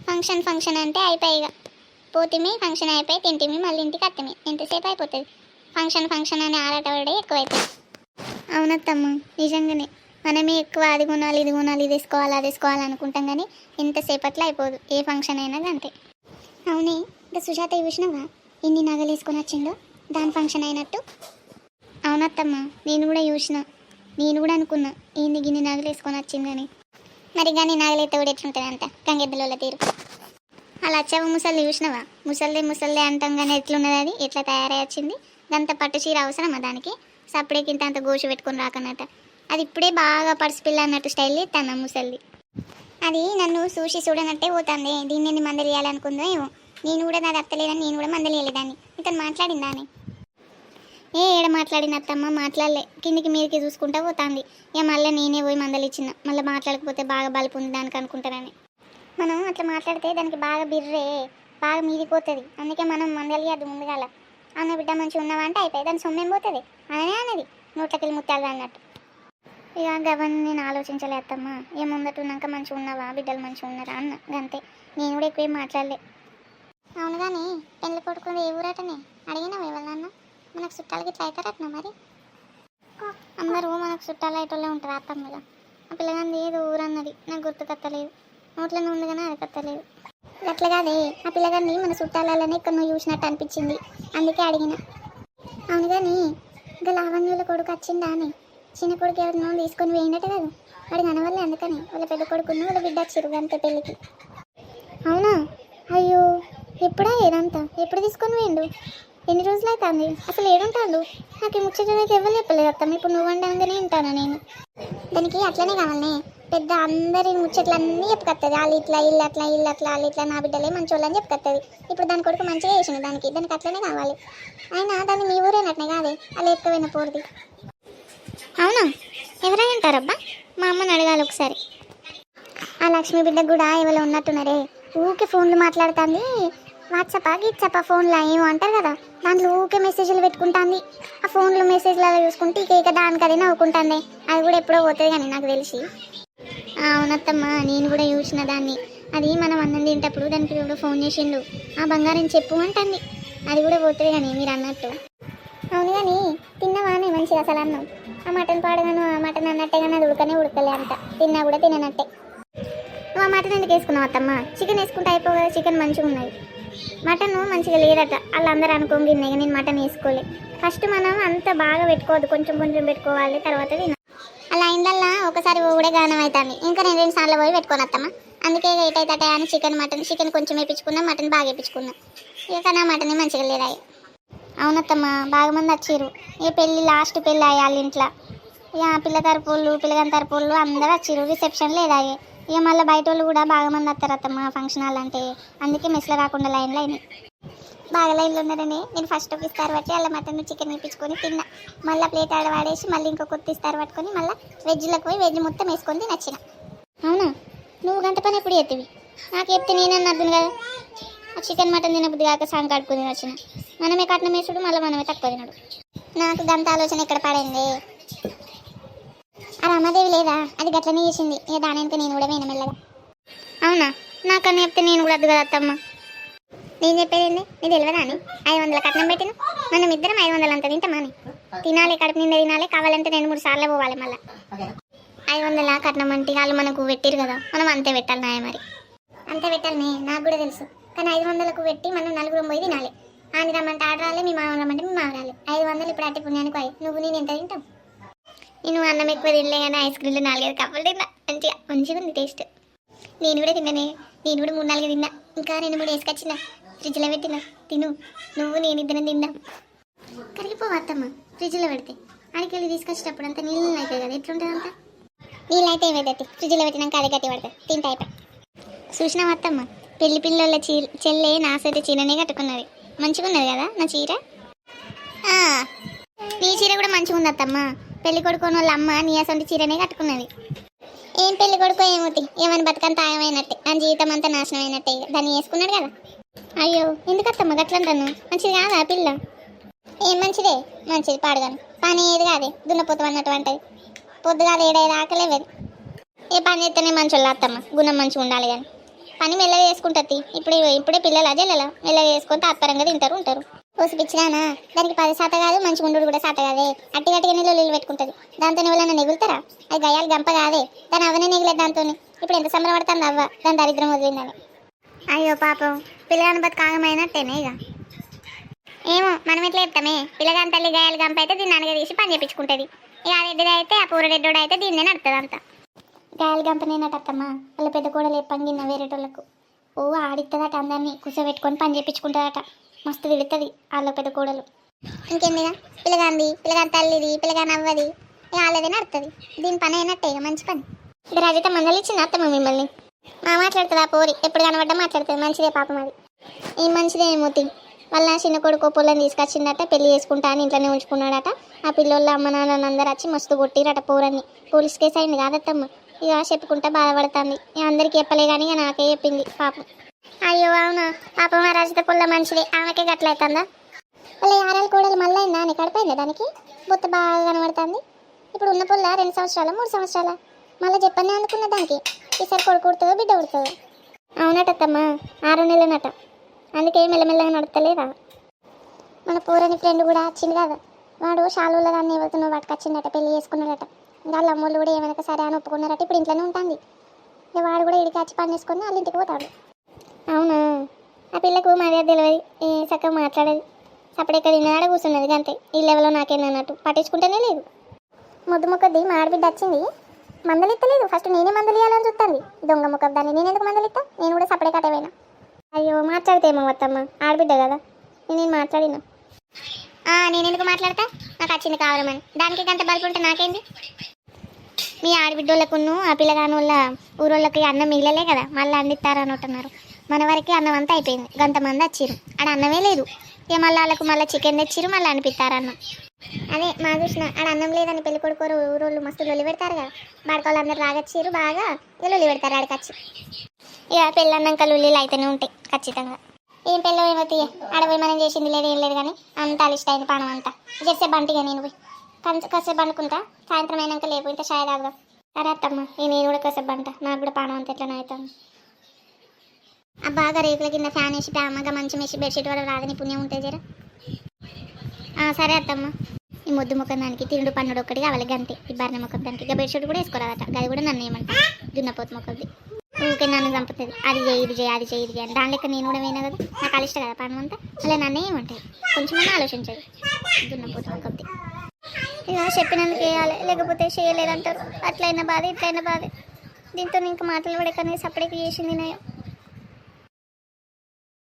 Function function అంటే అయిపోయి ఇక పోతిమి ఫంక్షన్ అయిపోయి తింటిమి మళ్ళీ ఇంటికి అత్తమి ఎంతసేపు అయిపోతుంది. ఫంక్షన్ ఫంక్షన్ అని ఆరాటపడే ఎక్కువైపోయింది. అవునత్తమ్మ నిజంగానే మనమే ఎక్కువ అది కొనాలి ఇది కొనాలి ఇది వేసుకోవాలి అది వేసుకోవాలి అనుకుంటాం కానీ ఎంతసేపట్లో అయిపోదు ఏ ఫంక్షన్ అయినా అంతే. అవునే ఇంకా సుజాత చూసినావా ఎన్ని నగలు వేసుకొని వచ్చిందో దాని ఫంక్షన్ అయినట్టు. అవునత్తమ్మ నేను కూడా చూసిన, నేను కూడా అనుకున్నా ఏంది గిన్ని నగలు వేసుకొని వచ్చిందని. మరి కానీ నగలైతే కూడా ఎట్లుంటుంది అంట గంగెద్దుల తీరు. అలా వచ్చావు ముసలి చూసినావా ముసల్దే అంటాం కానీ ఎట్లున్నది అది ఎట్లా తయారై వచ్చింది. అంత పట్టు చీర అవసరమా దానికి సప్పుడేకింత అంత గోషు పెట్టుకుని రాకన్నట్ట. అది ఇప్పుడే బాగా పర్సుపిల్ల అన్నట్టు స్టైల్ తన ముసల్ది. అది నన్ను చూడనట్టే పోతుంది. దీన్ని మందలు ఇవ్వాలనుకుందో ఏమో. నేను కూడా నాది అత్తలేదని నేను కూడా మందలు ఇవ్వలేదాన్ని. ఇతను మాట్లాడిందా అని ఏడ మాట్లాడింది అత్తమ్మ మాట్లాడలే కిందికి మీదకి చూసుకుంటా పోతుంది. ఇక మళ్ళీ నేనే పోయి మందలు ఇచ్చిన మళ్ళీ మాట్లాడకపోతే బాగా బలుపు ఉంది దానికి అనుకుంటానని. మనం అట్లా మాట్లాడితే దానికి బాగా బిర్రే బాగా మీదిపోతుంది. అందుకే మనం మందలి అది ముందుగాల అన్న బిడ్డ మంచిగా ఉన్నావా అంటే అయిపోయి దాని సొమ్మేం పోతుంది అననే అన్నది నోట్లకెళ్ళి ముత్తాలు అన్నట్టు. ఇక గవన్నీ నేను ఆలోచించలేదమ్మా ఏ ముందట ఉన్నాక మంచిగా ఉన్నావా బిడ్డలు మంచిగా ఉన్నారా అన్న అంతే. నేను కూడా ఎక్కువ మాట్లాడలే. అవును కానీ పెళ్ళి కొడుకుని ఏ ఊరటనే అడిగినావు ఎవరన్నా మనకు చుట్టాలకి ఇట్లా అవుతారట్నా మరి. అందరూ మనకు చుట్టాలు అయ్యేటోళ్ళే ఉంటారు అత్తమ్మగా. ఆ పిల్లగాంది ఏదో ఊరన్నది నాకు గుర్తుకత్తలేదు. నోట్లోనే ఉంది కానీ అది కత్తలేదు. అట్లా కాదే ఆ పిల్లగాన్ని మన చుట్టాలనే ఇక్కడ నువ్వు చూసినట్టు అనిపించింది అందుకే అడిగిన. అవును కానీ ఇంకా లావణ్యుల కొడుకు వచ్చిందా అని చిన్న కొడుకు ఎవరినో తీసుకొని వేయండట కదా వాడి కనవల్లే అందుకని వాళ్ళ పెద్ద కొడుకును వాళ్ళ బిడ్డ వచ్చిరు అంతే పెళ్ళికి. అవునా అయ్యో ఎప్పుడా ఏదంతా ఎప్పుడు తీసుకొని వేయండు ఎన్ని రోజులు అవుతుంది అసలు ఏడుంటాడు. నాకు ఈ ముచ్చటైతే ఎవరు చెప్పలేదు అత్తమ్మ ఇప్పుడు నువ్వు వండగానే వింటాను నేను. దానికి అట్లనే కావాలనే పెద్ద అందరి ముచ్చట్లన్నీ చెప్పుకొస్తుంది. వాళ్ళు ఇట్లా ఇల్లు అట్లా ఇల్లు అట్లా వాళ్ళు ఇట్లా నా బిడ్డలే మంచోళ్ళు అని చెప్పుకొస్తుంది. ఇప్పుడు దాని కొడుకు మంచిగా చేసిండు దానికి అట్లనే కావాలి. అయినా దాన్ని మీ ఊరేనట్నే కాదే అలా ఎత్తుపోయిన పోరుది. అవునా ఎవరైనా ఉంటారబ్బా మా అమ్మని అడగాలి ఒకసారి. ఆ లక్ష్మి బిడ్డకు కూడా ఎవరో ఉన్నట్టున్నారే ఊకే ఫోన్లు మాట్లాడుతుంది. వాట్సాప్ ఫోన్లో ఏమో అంటారు కదా దాంట్లో ఊకే మెసేజ్లు పెట్టుకుంటుంది. ఆ ఫోన్లో మెసేజ్లు అలా చూసుకుంటే ఇక దానికి అది నవ్వుకుంటుంది. అది కూడా ఎప్పుడో పోతుంది కానీ నాకు తెలిసి. అవునత్తమ్మ నేను కూడా చూసిన దాన్ని. అది మనం అన్నం తింటప్పుడు దానికి ఎవడో ఫోన్ చేసిండు ఆ బంగారం చెప్పు అంటుంది. అది కూడా పోతుంది కానీ మీరు అన్నట్టు. అవును కానీ తిన్నవానే మంచిగా అసలు అన్నం. ఆ మటన్ పాడగాను ఆ మటన్ అన్నట్టే కానీ అది ఉడకలే అంట తిన్నా కూడా తిననట్టే. నువ్వు ఆ మటన్ ఎందుకు వేసుకున్నావు అత్తమ్మ చికెన్ వేసుకుంటే అయిపోవు కదా చికెన్ మంచిగా ఉన్నది. మటన్ మంచిగా లేదట వాళ్ళందరూ అనుకోగిన్నాయి నేను మటన్ వేసుకోలే. ఫస్ట్ మనం అంత బాగా పెట్టుకోవద్దు కొంచెం పెట్టుకోవాలి తర్వాత తినాలి. అలా ఇందల్లా ఒకసారి కూడా గానం అవుతుంది. ఇంకా నేను 2 సార్లు పోయి పెట్టుకొని వస్తామా అందుకే ఎటైతే అని చికెన్ కొంచెం వేయించుకున్నా మటన్ బాగా వేయించుకున్నా. ఇక నా మటన్ మంచిగా లేదాయి. అవునత్తమ్మ బాగా మంది వచ్చిర్రు. ఇక పెళ్ళి లాస్ట్ పెళ్ళి అయ్యాలి ఇంట్లో. ఇక పిల్ల తరపుళ్ళు పిల్లగాని తరపుళ్ళు అందరూ వచ్చిర్రు. రిసెప్షన్ లేదాయి. ఇక మళ్ళీ బయట వాళ్ళు కూడా బాగా మంది వస్తారు అత్తమ్మ ఫంక్షన్ హాల్ అంటే అందుకే మెస్లో రాకుండా లైన్లో అయినాయి. బాగా లైన్లో ఉన్నారని నేను ఫస్ట్ ఒక ఇస్తారు పట్టి అలా మటన్ చికెన్ వేయించుకొని తిన్నా. మళ్ళీ ప్లేట్ ఆడవాడేసి మళ్ళీ ఇంకో కొత్త ఇస్తారు పట్టుకొని మళ్ళీ వెజ్లోకి పోయి వెజ్ మొత్తం వేసుకొని తినొచ్చిన. అవునా నువ్వు గంట పని ఎప్పుడు చేతివి నాకు చెప్తే నేనన్నా అర్థం కదా. ఆ చికెన్ మటన్ తినబుద్ది కాక సాంగ్ కడుక్కుని వచ్చిన. మనమే కట్నం వేసుడు మళ్ళీ మనమే తక్కువ తినడు. నాకు గంట ఆలోచన ఎక్కడ పడింది. ఆ రమాదేవి లేదా అది గట్లనే చేసింది. ఇక దాని వెనుక నేను కూడా పోయిన మెల్లగా. అవునా నాకన్నా చెప్తే నేను కూడా వద్దు కదా అత్తమ్మ. నేను చెప్పేది ఏంది నీకు తెలియదా అని 500 కట్నం పెట్టిన మనం ఇద్దరం 500 అంత తింటామా అని. తినాలి కడుపు నిండా తినాలి కావాలంటే 2-3 సార్లు పోవాలి. మళ్ళీ 500 కట్నం అంటే వాళ్ళు మనకు పెట్టిరు కదా మనం అంతే పెట్టాలి నాయ మరి. అంతే పెట్టాలి నాకు కూడా తెలుసు కానీ 500కు పెట్టి మనం 4 పోయి తినాలి. ఆయన రమ్మంటే ఆడరాలి మీ మామ రమ్మంటే మీ మామ రాలి. 500 ఇప్పుడు అట్టి పుణ్యానికి పోయి నువ్వు నేను ఎంత తింటాం. నేను అన్నం ఎక్కువ తినలే కానీ ఐస్ క్రీమ్లు 4-5 కప్పులు తిన్నా మంచిగా ఉంది టేస్ట్. నేను కూడా తిన్నానే నేను కూడా 3-4 తిన్నా. ఇంకా 2-3 వేసుకొచ్చిన ఫ్రిడ్జ్లో పెట్టిన తిను నువ్వు నేను ఇద్దరం తిందాం. కరిగిపోవా అత్తమ్మ ఫ్రిడ్జ్లో పెడితే అడికెళ్ళి తీసుకొచ్చేటప్పుడు అంతా నీళ్ళు అవుతాయి కదా ఎట్లుంటుంది అంతా. నీళ్ళు అయితే ఏమైతే ఫ్రిడ్జ్లో పెట్టినాక అది గట్టి పడుతుంది తింటా అయిపోయి. చూసినావు అత్తమ్మ పెళ్లి పిల్లల చెల్లె నా సైతే చీరనే కట్టుకున్నది మంచిగా ఉన్నది కదా నా చీర. నీ చీర కూడా మంచిగా ఉంది అత్తమ్మ. పెళ్లి కొడుకుని వాళ్ళ అమ్మ నీ అసంటి చీరనే కట్టుకున్నది. ఏం పెళ్లి కొడుకో ఏమవుతి ఏమని బతుకంత ఆయమైనట్టే దాని జీవితం అంతా నాశనం అయినట్టే దాన్ని వేసుకున్నాడు కదా. అయ్యో ఎందుకు అత్తమ్మ గట్లంటాను మంచిది కాదా పిల్ల. ఏం మంచిదే మంచిది పాడుగాను పని ఏది కాదే దున్నపోతాం అన్నట్టు అంటది. పొద్దుగా 7-5 ఆకలేవేది ఏ పని చేస్తేనే మంచి వాళ్ళు అత్తమ్మ గుణం మంచిగా ఉండాలి కానీ. పని మెల్లగా చేసుకుంటుంది. ఇప్పుడే పిల్లలు అజెల్లలా మెల్లగా చేసుకొని తాత్పరంగా తింటారు ఉంటారు. పోసిపిచ్చినానా దానికి 10 శాతం కాదు, మంచిగా ఉండు కూడా శాతం కాదే. అట్టిగట్టిగా నీళ్ళు పెట్టుకుంటుంది. దాంతో ఎవరైనా నెగులుతారా? అది గయాలు గంప కాదే. దాని అవనే నెగిలేదు దాంతో. ఇప్పుడు ఎంత సంబరపడుతుంది అవ్వ దాని దరిద్రం వదిలిందని. అయ్యో పాపం పిల్లగాని బతి కాగమైనట్టేనే ఇక. ఏమో మనం ఎట్లా చెప్తామే, పిల్లగాని తల్లి గాయాలు గంప అయితే దీన్ని అనగా తీసి పని చేయించుకుంటుంది. ఇక ఆ రెడ్డిది అయితే ఆ పూరరెడ్డోడు అయితే దీన్నే నడుతుంది అంతా. గాయాలు గంపనేనటమ్మా వాళ్ళ పెద్ద కోడలు పంగిన వేరేటోళ్ళకు. ఓ ఆడిస్తుందట, అందరినీ కూర్చోబెట్టుకొని పని చేయించుకుంటుందట. మస్తు తిడుతుంది వాళ్ళ పెద్ద కోడలు. ఇంకేందిగా పిల్లగాని తల్లిది పిల్లగాని అవ్వది ఇక వాళ్ళదే నడుతుంది. దీని పని అయినట్టే ఇక మంచి పని. ఇక రాజైతే మందలు ఇచ్చింది అత్తమ్మ మిమ్మల్ని. మాట్లాడుతుంది ఆ పోరి, ఎప్పుడు కనబడ్డా మాట్లాడుతుంది. మంచిదే పాపం అది. ఏం మంచిదే ఏమోతి. వాళ్ళ చిన్న కొడుకు పొలం తీసుకొచ్చిందట, పెళ్లి చేసుకుంటా అని ఇంట్లోనే ఉంచుకున్నాడట. ఆ పిల్లోళ్ళ అమ్మ నాన్న అందరూ వచ్చి మస్తు కొట్టిరట పోరని. పోలీస్ కేసు అయింది కాదత్తమ్మ. ఇక చెప్పుకుంటా బాధపడుతుంది. ఇక అందరికి చెప్పలే కానీ ఇక నాకే చెప్పింది పాపం. అయ్యో అవునా పాపం. ఆ రాజిత పుల్ల మంచిదే, ఆమెకే గట్లయితుందా? వాళ్ళ ఆరాల కోడలు మళ్ళీ అయిందా అని కడిపోయిందా దానికి? బొత్త బాగా కనబడుతుంది. ఇప్పుడు ఉన్న పుల్ల 2 సంవత్సరాల 3 సంవత్సరాల మళ్ళీ చెప్పని అనుకున్న దానికి. ఈసారి కొడుకు ఉడుతుందో బిడ్డ ఉడుతుందో. అవునటత్తమ్మా 6 నెలలనట. అందుకే మెల్లమెల్లగా నడతలేదా? మన పూరని ఫ్రెండ్ కూడా వచ్చింది కదా, వాడు షాలుల దాన్ని ఎవరితో పట్టుకొచ్చిందట, పెళ్లి చేసుకున్నాడట. వాళ్ళ అమ్మోళ్ళు కూడా ఏమైనా సరే అని ఒప్పుకున్నారట. ఇప్పుడు ఇంట్లోనే ఉంటుంది. ఇక వాడు కూడా ఇడికి వచ్చి పని చేసుకొని వాళ్ళ ఇంటికి పోతాడు. అవునా? ఆ పిల్లకు మర్యాద తెలియదు, ఏ చక్కగా మాట్లాడేది. సపరేట్గా తిన్నాడ కూర్చున్నది అంతే. ఈ లెవెల్లో నాకేందన్నట్టు పట్టించుకుంటేనే లేదు. ముద్దు ముక్కది మా ఆడబిడ్డ వచ్చింది, మందలు ఇస్తలేదు. ఫస్ట్ నేనే మందలు ఇవ్వాలని చూస్తాను. దొంగ ముక్క దాన్ని నేను ఎందుకు మందలు ఇస్తా? నేను కూడా సపరేట్ కట్టేపోయినా. అయ్యో మాట్లాడితే ఏమో వత్తమ్మ, ఆడబిడ్డ కదా. నేను మాట్లాడినా. నేను ఎందుకు మాట్లాడతా? నాకు వచ్చింది కావాలమని. దానికి గంట బల్పు ఉంటే నాకేంది? మీ ఆడబిడ్డోళ్ళకును ఆ పిల్లగాని వాళ్ళ ఊరోళ్ళకి అన్నం మిగిలలే కదా, మళ్ళీ అందిస్తారని అంటున్నారు. మన వరకు అన్నం అంతా అయిపోయింది. గంతమంది వచ్చిర్రు, ఆడ అన్నమే లేదు. ఇక మళ్ళీ వాళ్ళకు మళ్ళీ చికెన్ తెచ్చిర్రు, మళ్ళీ అనిపిస్తారన్నం. అదే మా చూసిన ఆడ అన్నం లేదని పెళ్లి కొడుకోరు ఊరోళ్ళు మస్తు లొల్లి పెడతారు కదా. బాడకాళ్ళు అందరు రాగచ్చిర్రు బాగా, ఇక లొల్లి పెడతారు ఆడకచ్చి. ఇక పెళ్ళన్నాక లొల్లిలు అయితేనే ఉంటాయి ఖచ్చితంగా. ఏం పెళ్ళో ఏమో తీయ, ఆడపోయి మనం చేసింది లేదు ఏం లేదు కానీ అంత అలిష్ట అయింది పానం అంతా. చేసే బంటిగా నేను పోయి కాసేపు అనుకుంటా, సాయంత్రం అయినాక లేపు ఇంత షాయ్ తాగుదాం. సరే అత్తమ్మ, నేను కూడా కాసేపు అంట, నాకు కూడా పానం అంత ఎట్లా అవుతాను. ఆ బాగా రేకుల కింద ఫ్యాన్ వేసి ప్యామగా మంచి వేసి బెడ్షీట్ వల్ల రాదని పుణ్యం ఉంటుంది జరా. సరే అత్తమ్మ. ఈ ముద్దు ముఖం దానికి తిండు పన్నుడు ఒక్కటి కావాలి గంతే. ఈ బర్రె ముఖం దానికి ఇక బెడ్షీట్ కూడా వేసుకోరాదట. అది కూడా నన్ను ఏమంటా దున్నపోతు ముఖంది. ఊరికే నన్ను చంపుతుంది. అది చేయి ఇది చేయి అది చేయి ఇది చేయాలి. దాని లెక్క నేను కూడా వేయను కదా, నాకు అలిష్ట కదా పానం అంతా. అలా నన్ను ఏమంటాయి, కొంచెం ఆలోచించాలి. దున్నపోతు ముఖంది. ఇక చెప్పినందుకు వేయాలి, లేకపోతే చేయలేదంటారు. అట్లయినా బాధ ఇట్లయినా బాధ. దీంతో ఇంకా మాటలు పడే కానీ సపరేట్గా చేసింది నయం.